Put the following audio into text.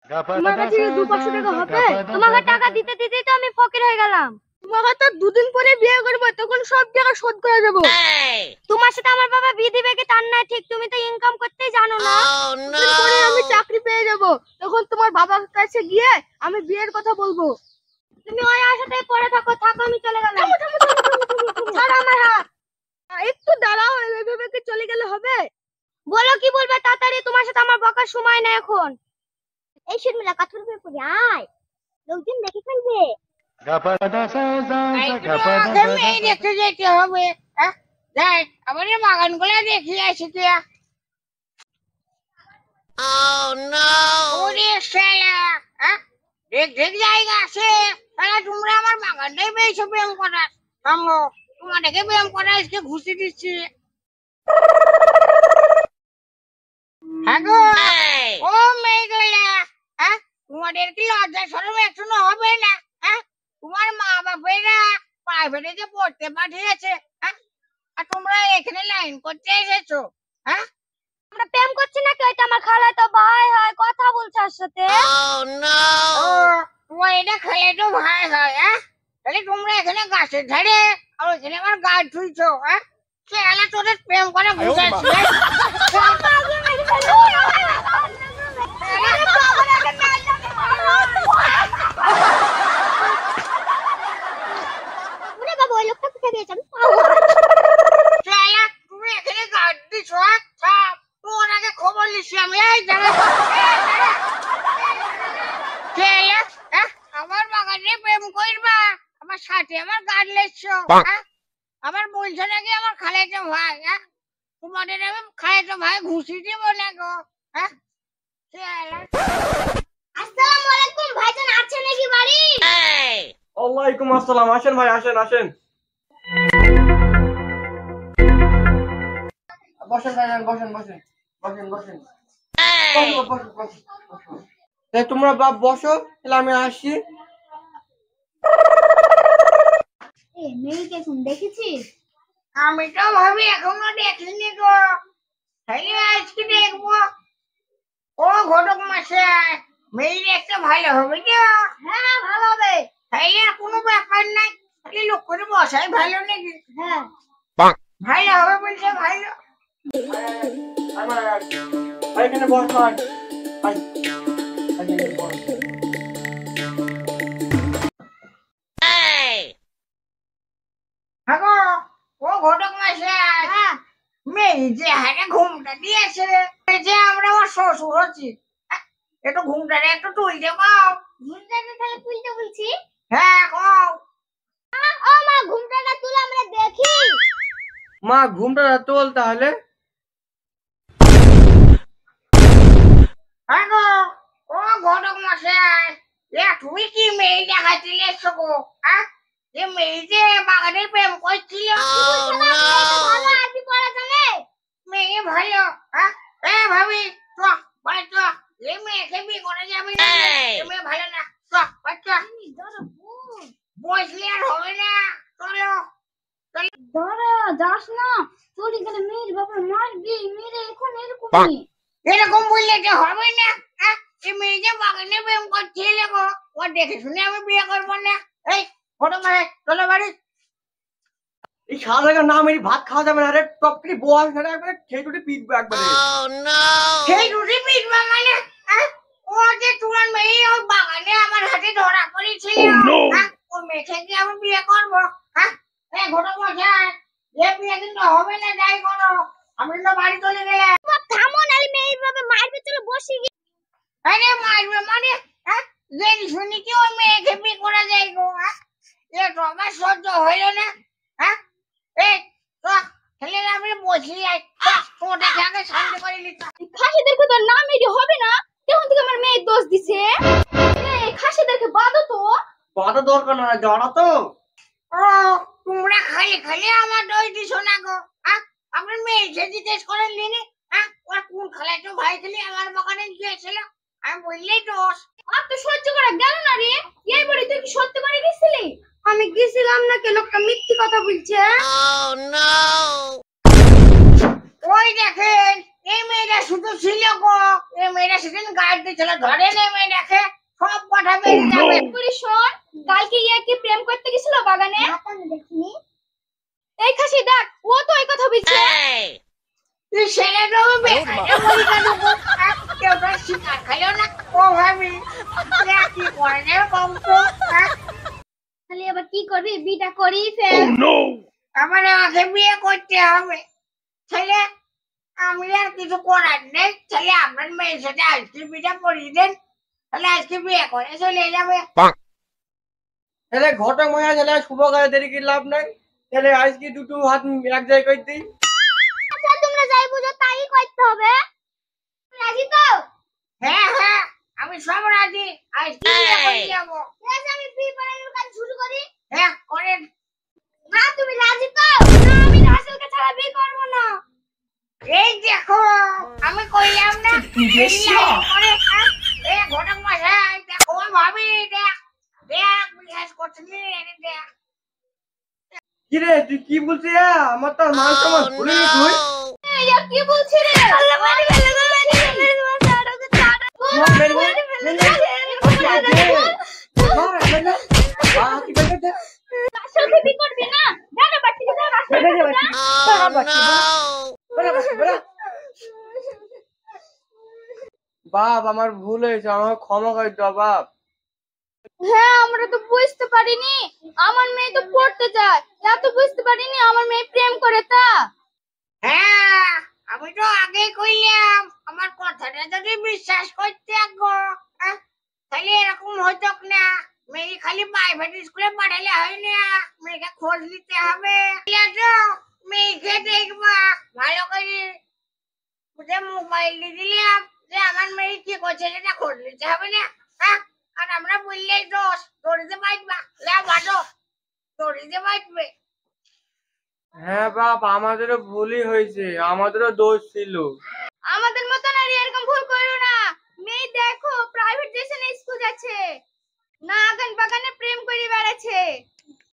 তোমার কাছে 200-500 টাকা হবে? তোমাকে টাকা দিতে দিতেই তো আমি ফকির হয়ে গেলাম। তোমাকে তো 2 দিন পরে বিয়ে করবো, তখন সব টাকা শোধ করে দেবো। তোমার সাথে আমার বাবা বিয়ে দিবে কি তার নাই ঠিক, তুমি তো ইনকাম করতেই জানো না। দুদিন পরে আমি চাকরি পেয়ে যাব, তখন তোমার বাবার কাছে গিয়ে আমি বিয়ের কথা বলবো। তুমি ওই আশাটাই পড়ে থাকো, আমি চলে গেলাম। ছাড় আমার হাত। একটু দাঁড়াও, এভাবে কি চলে গেলে হবে? বলো কি বলবে তাড়াতাড়ি, তোমার সাথে আমার বকার সময় নেই এখন। এই শর্মিলা কাঠুর উপরে পড়ে আয়, লোকজন দেখে ফেলবে। দেখতে যেতে হবে, যাই আমার বাগান গুলা দেখে আসি। জায়গা আছে, তোমরা আমার বাগানটাই পেয়েছো প্রেম করার। তোমাদেরকে প্রেম করা আজকে ঘুষি দিচ্ছি। ও মেয়েগুলা, তোমাদের কি লজ্জা শরম একটু হবে না? তোমার মা বাপেরা প্রাইভেটে যে পড়তে পাঠিয়েছে, আর তোমরা এখানে লাইন করতে এসেছো। আমরা প্রেম করছি নাকি? ওইটা আমার খালাতো ভাই হয়, কথা বলছে ওর সাথে। তোমার এটা খালাতো ভাই হয়? তাহলে তোমরা এখানে গাছের ধারে আর ওইখানে আমার গাছ ধুইছো। খেলা তোদের প্রেম করে বুঝাচ্ছি। তুমি এখানে গাছ দিছো, তোর আগে খবর নিচ্ছি আমি। আমার বাগানে প্রেম করবা, আমার সাথে আমার গাছ লেছো, আমার বলছো নাকি আমার খালাতো ভাই? তোমাদের আমি খালাতো ভাই ঘুষি দিব না গো। আসসালামু আলাইকুম ভাইজান, আছেন নাকি বাড়ি? ওয়ালাইকুম আসসালাম। আসেন ভাই, আসেন আসেন। বসেন ভাইজান, বসেন বসেন বসেন বসেন। তোমরা বাপ বসো, তাহলে আমি আসছি। মেয়েকে এখন দেখেছিস? আমি তো ভাবি এখনো দেখিনি গো, তাইলে আজকে দেখবো। ও ঘটক মশাই, মেয়ে দেখতে ভালো হবে তো? হ্যাঁ ভালো হবে। তাইলে কোনো ব্যাপার নাই, তাহলে লোক করে বসাই ভালো নাকি? হ্যাঁ ভালো হবে বলছে, ভালো। এখানে বস ভাই। হ্যাঁ ও ঘটক মশাই, মেয়ে যে হাতে ঘুমটা দিয়েছে, যে আমরা আমার শ্বশুর হচ্ছি, একটু ঘুমটারে একটু তুলতে পাও। ঘুমটাটা তাহলে তুলতে বলছি। হ্যাঁ কও। ও মা, ঘুমটাটা তুলে আমরা দেখি। মা ঘুমটা তোল তাহলে। ও ঘটক মশাই, তুমি কি মেয়ে দেখাতে এসছো গো? যে মেয়ে যে বাগানের প্রেম করছিল, মেয়ে ভালো। ভাবি মেয়েকে বিয়ে করা যাবে না, মেয়ে ভালো না। বসলে আর হবে না, চলো। দাঁড়া, যাস না, চলে গেলে মেয়ের বাবার মারবি, মেরে এখন এরকমই। এরকম বললে যে হবে না। মেয়ে যে বাগানে প্রেম করছিল গো, ও দেখে শুনে আমি বিয়ে করবো না। এই ঘটক মশাই, চলো বাড়ি। এই সারা জায়গা না মেরি ভাত খাওয়া যাবে না রে। টপ থেকে বস না একবারে খেয়ে টুটে পিটবো একবারে। সেই রুটি পিটবা মানে? ও যে তোমার মেয়ে ওই বাগানে আমার হাতে ধরা পড়েছিল, ও মেয়েকে কি আমি বিয়ে করবো? ঘটক মশাই, এ বিয়ে কিন্তু হবে না, যাই করো, আমি তো বাড়ি চলে গেলাম। থামো, নালে মেয়ের বাবা মারবে, চলো বসে গিয়ে। আরে মারবে মানে? জেনে শুনি কি ওই মেয়েকে বিয়ে করা যায় গো? এ তো আমার সহ্য হইল না। এই তো ছেলে আমি বসি, তোটাকে আগে শান্ত করে নিতে। খাসিদেরকে তো না মেরে হবে না, তখন থেকে আমার মেয়ে দোষ দিছে। খাসিদেরকে বাঁধো তো। বাধা দরকার না, জানা তো। ও তোমরা খালি খালি আমার দোষ দিছো না গো। আমার মেয়ে যে জিজ্ঞেস করেন লিনি, ওর কোন খালাতো ভাই খেলি আমার বাগানে গিয়েছিল, আমি বললেই দোষ। আর তো সহ্য করা গেল না রে। এই বলি তুই কি সত্যি করে গেছিলি? আমি গেছিলাম না, কে লোকটা মিথ্যে কথা বলছে। ওই দেখেন, এই মেয়েটা শুধু ছিল গো, এই মেয়েটা সেদিন গাড়ি দিয়েছিল, ধরে নে মেয়েটাকে, সব কথা বেরিয়ে যাবে। পুরি শোন, কালকে কি প্রেম করতে গেছিল বাগানে? আমি দেখিনি। এই খাসি দেখ, ও তো এই কথা বলছে। তুই ছেলেটা বেকারে বলি কেন গো? কেউ তো শিকার খাইও না। ও ভাবি কি করে যাবে কম তো? খালি আবার কি করবি, বিটা করি ফেল। আমার আমাকে বিয়ে করতে হবে। ছেলে আমি আর কিছু করার নেই, ছেলে আপনার মেয়ের সাথে আজকে বিটা পড়িয়ে দেন, তাহলে আজকে বিয়ে করে চলে যাবে। তাহলে ঘটক মশাই তাহলে শুভ কাজে দেরি কি লাভ নাই, তাহলে আজকে দুটো হাত এক জায়গায় করে দিই। আচ্ছা তোমরা যাই বুঝো তাই করতে হবে। রাজি তো? হ্যাঁ হ্যাঁ আমি সব রাজি, আজকে বিয়ে করে যাবো। ঠিক আছে, আমি প্রি প্যারালের কাজ শুরু করি। হ্যাঁ করেন। না তুমি রাজি তো? না আমি রাসেলকে ছাড়া বিয়ে করব না। এই দেখো আমি কইলাম না, করে ঘটক মশাই দেখো ভাবি, দেখ দেখ বিশ্বাস করছিস দেখ। কি রে তুই কি বলছিস? আমার তো মান সম্মান ভুলে গেছিস তুই। এই কি বলছিস রে? আল্লাহ মারি ফেলে গো, মারি ফেলে গো, ছাড়ো গো, ছাড়ো। রাসেলকে বিয়ে করবি না? জানো বাড়ি থেকে যাও, রাসেলকে যাও। বাপ আমার ভুল হয়েছে, আমার ক্ষমা করে দাও বাপ। হ্যাঁ আমরা তো বুঝতে পারিনি, আমার মেয়ে তো পড়তে যায়, এত বুঝতে পারিনি আমার মেয়ে প্রেম করে তা। হ্যাঁ আমি তো আগেই কইলাম, আমার কথাটা যদি বিশ্বাস করতে গো, তাহলে এরকম হতো না। মেয়ে খালি প্রাইভেট স্কুলে পাঠালে হয় না, মেয়েকে খোঁজ নিতে হবে। মেয়েকে দেখবা ভালো করে, যে মোবাইল দিয়ে দিলাম, যে আমার মেয়ে কি করছে সেটা খোঁজ নিতে হবে না। আর আমরা বললেই দোষ, দড়িতে বাঁচবা বাটো, দড়িতে বাঁচবে। হ্যাঁ বাপ আমাদেরও ভুলই হয়েছে, আমাদেরও দোষ ছিল।